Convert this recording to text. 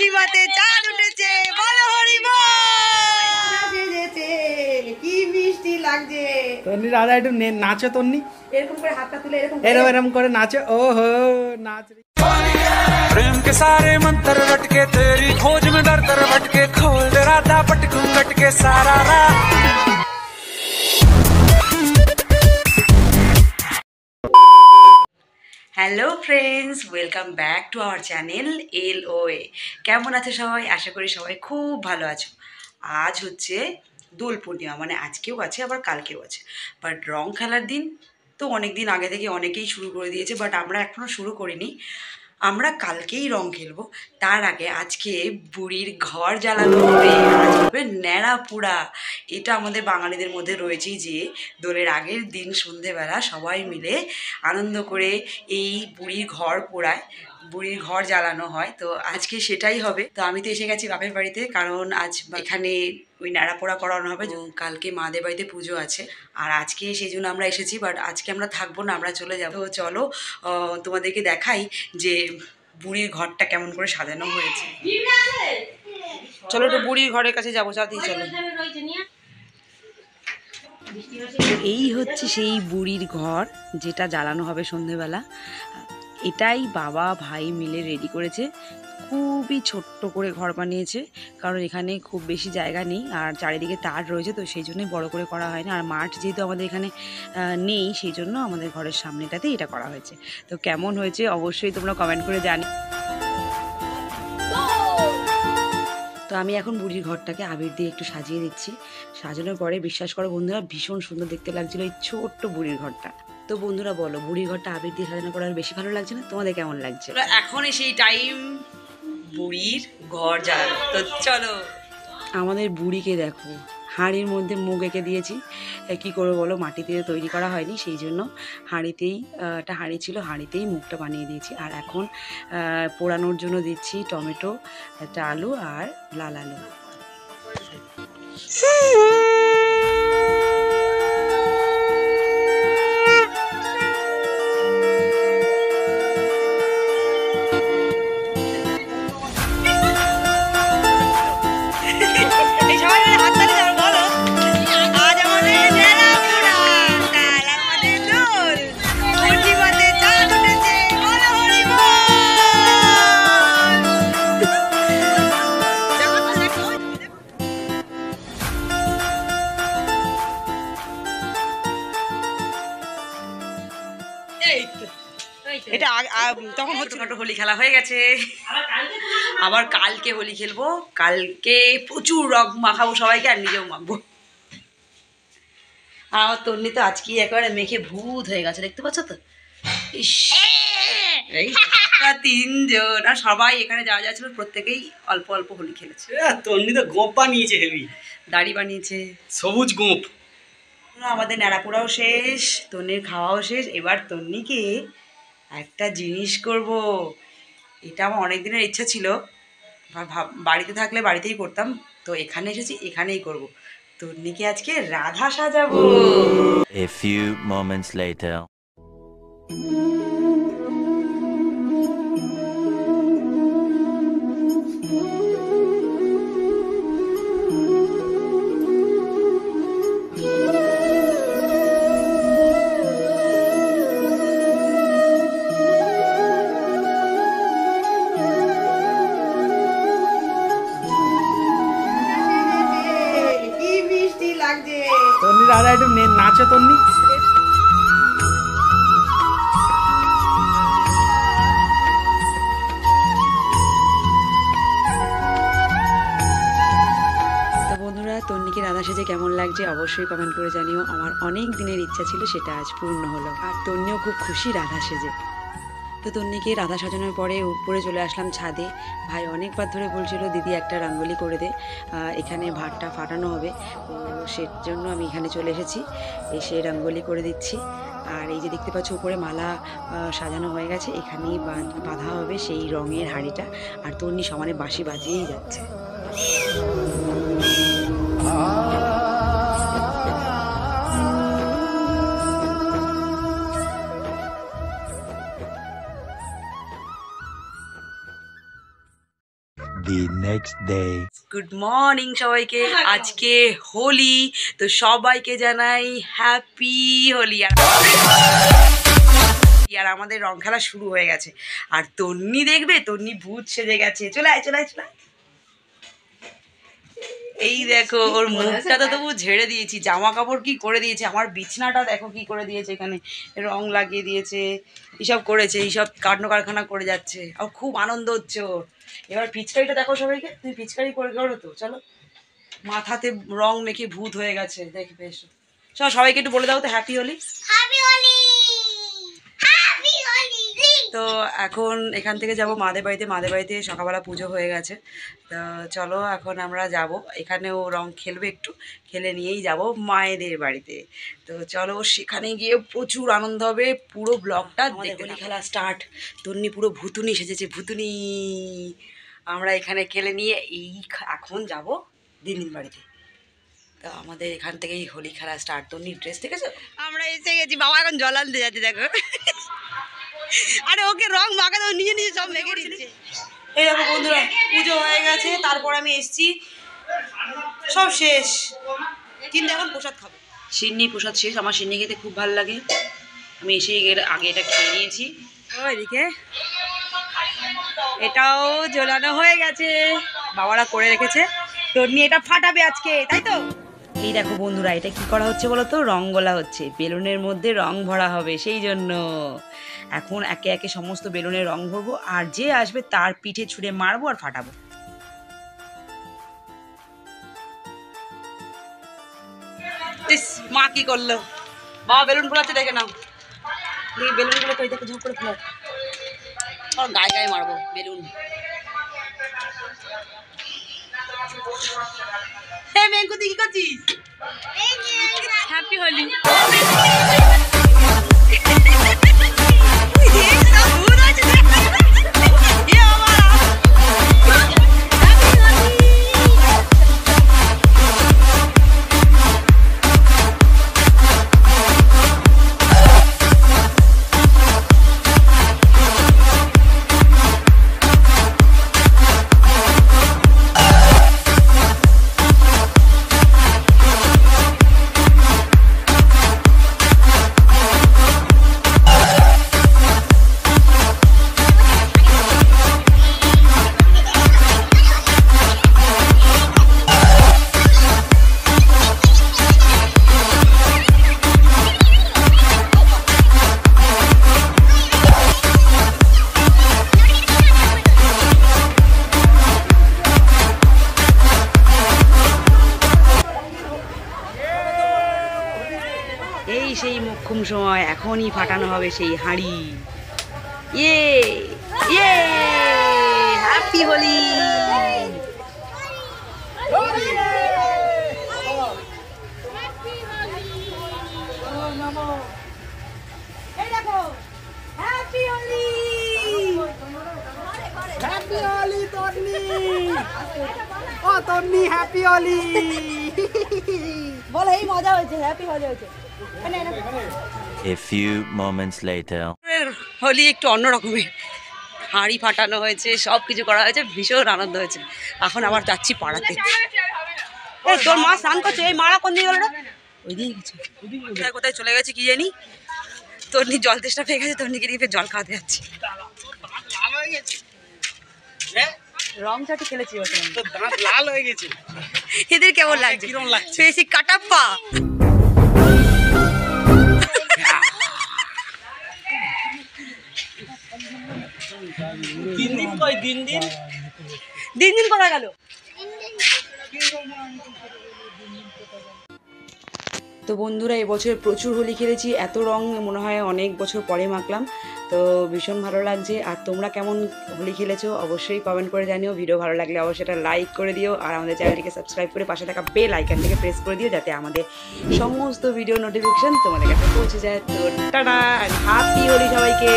পূর্ণিমাতে চাঁদ উঠেছে, বলো হরি বল। কি মিষ্টি লাগছে। তন্নি দাদা একটু নাচো, তন্নি এরকম করে হাতটা তুলে এরকম এরম করে নাচো। ওহো নাচ प्रेम के सारे मंत्र रटके तेरी खोज में डर कर भटके खोल दे राधा पटकू लटके सारा रात। Hello friends, welcome back to our channel LOA। কেমন আছে সবাই? আশা করি সবাই খুব ভালো আছো। আজ হচ্ছে দোল পূর্ণিমা, মানে আজকেও আছে আবার কালকেও আছে। বাট রং খেলার দিন তো অনেক দিন আগে থেকে অনেকেই শুরু করে দিয়েছে, বাট আমরা এখনও শুরু করিনি। আমরা কালকেই রং খেলবো। তার আগে আজকে বুড়ির ঘর জ্বালানো হবে, আজ হবে ন্যাড়া পোড়া। এটা আমাদের বাঙালিদের মধ্যে রয়েছেই যে দোলের আগের দিন সন্ধেবেলা সবাই মিলে আনন্দ করে এই বুড়ির ঘর পোড়ায়, বুড়ির ঘর জ্বালানো হয়। তো আজকে সেটাই হবে। তো আমি তো এসে গেছি বাপের বাড়িতে, কারণ আজ এখানে ওই ন্যাড়া পোড়া করানো হবে। কালকে মাদের বাড়িতে পুজো আছে, আর আজকে সেই জন্য আমরা এসেছি। বাট আজকে আমরা থাকবো না, আমরা চলে যাবো। চলো তোমাদেরকে দেখাই যে বুড়ির ঘরটা কেমন করে সাজানো হয়েছে। চলো একটু বুড়ির ঘরের কাছে যাবো, চাঁদি চলো। এই হচ্ছে সেই বুড়ির ঘর যেটা জ্বালানো হবে সন্ধেবেলা। এটাই বাবা ভাই মিলে রেডি করেছে। খুবই ছোট্ট করে ঘর বানিয়েছে, কারণ এখানে খুব বেশি জায়গা নেই আর চারিদিকে তার রয়েছে, তো সেই জন্যই বড় করে করা হয় না। আর মাঠ যেহেতু আমাদের এখানে নেই, সেই জন্য আমাদের ঘরের সামনেটাতেই এটা করা হয়েছে। তো কেমন হয়েছে অবশ্যই তোমরা কমেন্ট করে জানি। তো আমি এখন বুড়ির ঘরটাকে আবির দিয়ে একটু সাজিয়ে দিচ্ছি। সাজানোর পরে বিশ্বাস করো বন্ধুরা, ভীষণ সুন্দর দেখতে লাগছিল এই ছোট্ট বুড়ির ঘরটা। তো বন্ধুরা বলো, বুড়ির ঘরটা আবির দিয়ে সাজানো করার বেশি ভালো লাগছে না? তোমাদের কেমন লাগছে? এখন সেই টাইম বুড়ির ঘর জ্বালানো। তো চলো। আমাদের বুড়িকে দেখো, হাঁড়ির মধ্যে মুখ এঁকে দিয়েছি। কী করবো বলো, মাটি দিয়ে তৈরি করা হয়নি, সেই জন্য হাঁড়িতেই একটা হাঁড়ি ছিল, হাঁড়িতেই মুখটা বানিয়ে দিয়েছি। আর এখন পোড়ানোর জন্য দিচ্ছি টমেটো, একটা আলু আর লাল আলু। এটা তখন ছোটখাটো হোলি খেলা হয়ে গেছে, আবার কালকে হোলি খেলবো। কালকে প্রচুর রং মাখাবো সবাইকে, আর নিজেও মাখবো। আর আমার তন্নি তো আজকেই একেবারে মেখে ভূত হয়ে গেছে, দেখতে পাচ্ছ তো? ইস, এই তিনজন আর সবাই এখানে যাওয়া যাচ্ছিল, প্রত্যেকেই অল্প অল্প হোলি খেলেছে। তন্নি তো গোপ বানিয়েছে, হেভি দাড়ি বানিয়েছে, সবুজ গোপ। আমাদের ন্যাড়াপোড়াও শেষ, তন্নির খাওয়াও শেষ। এবার তন্নিকে একটা জিনিস করব, এটা আমার অনেক দিনের ইচ্ছা ছিল। বাড়িতে থাকলে বাড়িতেই করতাম, তো এখানে এসেছি এখানেই করব। তন্নিকে আজকে রাধা সাজাবো। A few moments later. তন্নি দাদা একটু নাচো, তন্নি তন্নিকে রাধা সেজে কেমন লাগছে অবশ্যই কমেন্ট করে জানিও। আমার অনেক দিনের ইচ্ছা ছিল, সেটা আজ পূর্ণ হলো। আর তন্নিও খুব খুশি রাধা সেজে। তো তন্নিকে রাধা সাজানোর পরে উপরে চলে আসলাম ছাদে। ভাই অনেকবার ধরে বলছিল দিদি একটা রঙ্গোলি করে দে, এখানে ভাতটা ফাটানো হবে, তো সেই জন্য আমি এখানে চলে এসেছি, এসে রঙ্গোলি করে দিচ্ছি। আর এই যে দেখতে পাচ্ছ উপরে মালা সাজানো হয়ে গেছে, এখানেই বাঁধা হবে সেই রঙের হাঁড়িটা। আর তন্নি সমানে বাঁশি বাজিয়েই যাচ্ছে। The next day. Good morning সবাইকে। আজকে হোলি, তো সবাইকে জানাই হ্যাপি হোলি। আর আমাদের রং খেলা শুরু হয়ে গেছে। আর তন্নি দেখবে, তন্নি ভূত সেজে গেছে। চলে আয় চলে আয় চলে আয়। এই দেখো, ওর মুখটা তো তবু ঝেড়ে দিয়েছি, জামা কাপড় কি করে দিয়েছে, আমার বিছনাটা দেখো কি করে দিয়েছে, এখানে রং লাগিয়ে দিয়েছে, এইসব করেছে, এইসব কাণ্ড কারখানা করে যাচ্ছে। আর খুব আনন্দ হচ্ছে ওর। এবার পিচকারিটা দেখো সবাইকে, তুমি পিচকারি করে করো তো, চলো। মাথাতে রং মেখে ভূত হয়ে গেছে, দেখবে এসো। চলো সবাইকে একটু বলে দাও তো হ্যাপি হোলি। তো এখন এখান থেকে যাব মাদের বাড়িতে। মাদের বাড়িতে সকালবেলা পুজো হয়ে গেছে, তো চলো এখন আমরা যাব। এখানেও রং খেলবে, একটু খেলে নিয়েই যাব মায়েদের বাড়িতে। তো চলো সেখানে গিয়ে প্রচুর আনন্দ হবে। পুরো ব্লগটা দেখতে হোলি খেলা স্টার্ট। তন্নি পুরো ভুতুনি সেজেছে, ভুতুনি। আমরা এখানে খেলে নিয়ে এখন যাব দিন বাড়িতে। তো আমাদের এখান থেকেই হোলি খেলা স্টার্ট। তন্নির ড্রেস দেখেছো? আমরা এসে গেছি, বাবা এখন জল আনতে যাচ্ছে দেখো। আরে ওকে রং মাখাতে নিজে নিজে সব মেখে দিচ্ছে। এই দেখো বন্ধুরা, পুজো হয়ে গেছে, তারপর আমি এসছি, সব শেষ, কিন্তু এখন প্রসাদ খাবো। সিন্নি প্রসাদ শেষ। আমার সিন্নি খেতে খুব ভালো লাগে, আমি এসেই আগে এটা খেয়ে নিয়েছি। ওইদিকে এটাও জ্বলানো হয়ে গেছে, বাবারা করে রেখেছে। তন্নি এটা ফাটাবে আজকে, তাই তো? এই দেখো বন্ধুরা, এটা কি করা হচ্ছে বলো তো? রং গোলা হচ্ছে, বেলুনের মধ্যে রং ভরা হবে, সেই জন্য এখন একে একে সমস্ত বেলুনে রং ভরবো, আর যে আসবে তার পিঠে ছুঁড়ে মারবো আর ফাটাবো। মা কি করলো? বাবা বেলুন ফোলাচ্ছে, দেখে নাও। এই বেলুনগুলো তো দেখো ঝোঁক করে ফোলা, আর গায়ে গায়ে মারবো বেলুন। হ্যাঁ মেঙ্কু, তুই কি করছিস? হ্যাপি হোলি। এই সেই মোক্ষম সময়, এখনই ফাটানো হবে সেই হাঁড়ি। ইয়ে ইয়ে, happy Holi. Happy Holi, happy Holi Tonni. ও তন্নি, হ্যাপি হোলি। বল, এই মজা হয়েছে, হ্যাপি মজা হয়েছে। A few moments later. Holi একটু অন্য রকমের, হাঁড়ি ফাটানো হয়েছে, সব কিছু করা হয়েছে, ভীষণ আনন্দ হয়েছে। এখন আবার যাচ্ছি পাড়াতে। এই তোর মা স্নান করছে, এই মারা কোন দিকে গেল? ওই দিকে গেছে, কোথায় কোথায় চলে গেছে কি জানি। তন্নি জল তেষ্টা পেয়ে গেছে, তন্নিকে দিয়ে জল খাওয়াতে যাচ্ছি। রং চাটি খেলেছি, দাঁত লাল হয়ে গেছে। এদের কেমন লাগছে? কিরম লাগছে? বেশি কাটাপ্পা। দিন দিন কই, দিন দিন দিন দিন করা গেল। তো বন্ধুরা, এবছর প্রচুর হোলি খেলেছি, এত রং মনে হয় অনেক বছর পরে মাখলাম। তো ভীষণ ভালো লাগছে। আর তোমরা কেমন হোলি খেলেছো অবশ্যই কমেন্ট করে জানিও। ভিডিও ভালো লাগলে অবশ্যই এটা লাইক করে দিও, আর আমাদের চ্যানেলটিকে সাবস্ক্রাইব করে পাশে থাকা বেল আইকনটিকে প্রেস করে দিও, যাতে আমাদের সমস্ত ভিডিও নোটিফিকেশন তোমাদের কাছে পৌঁছে যায়। তো টাটা, হ্যাপি হোলি সবাইকে।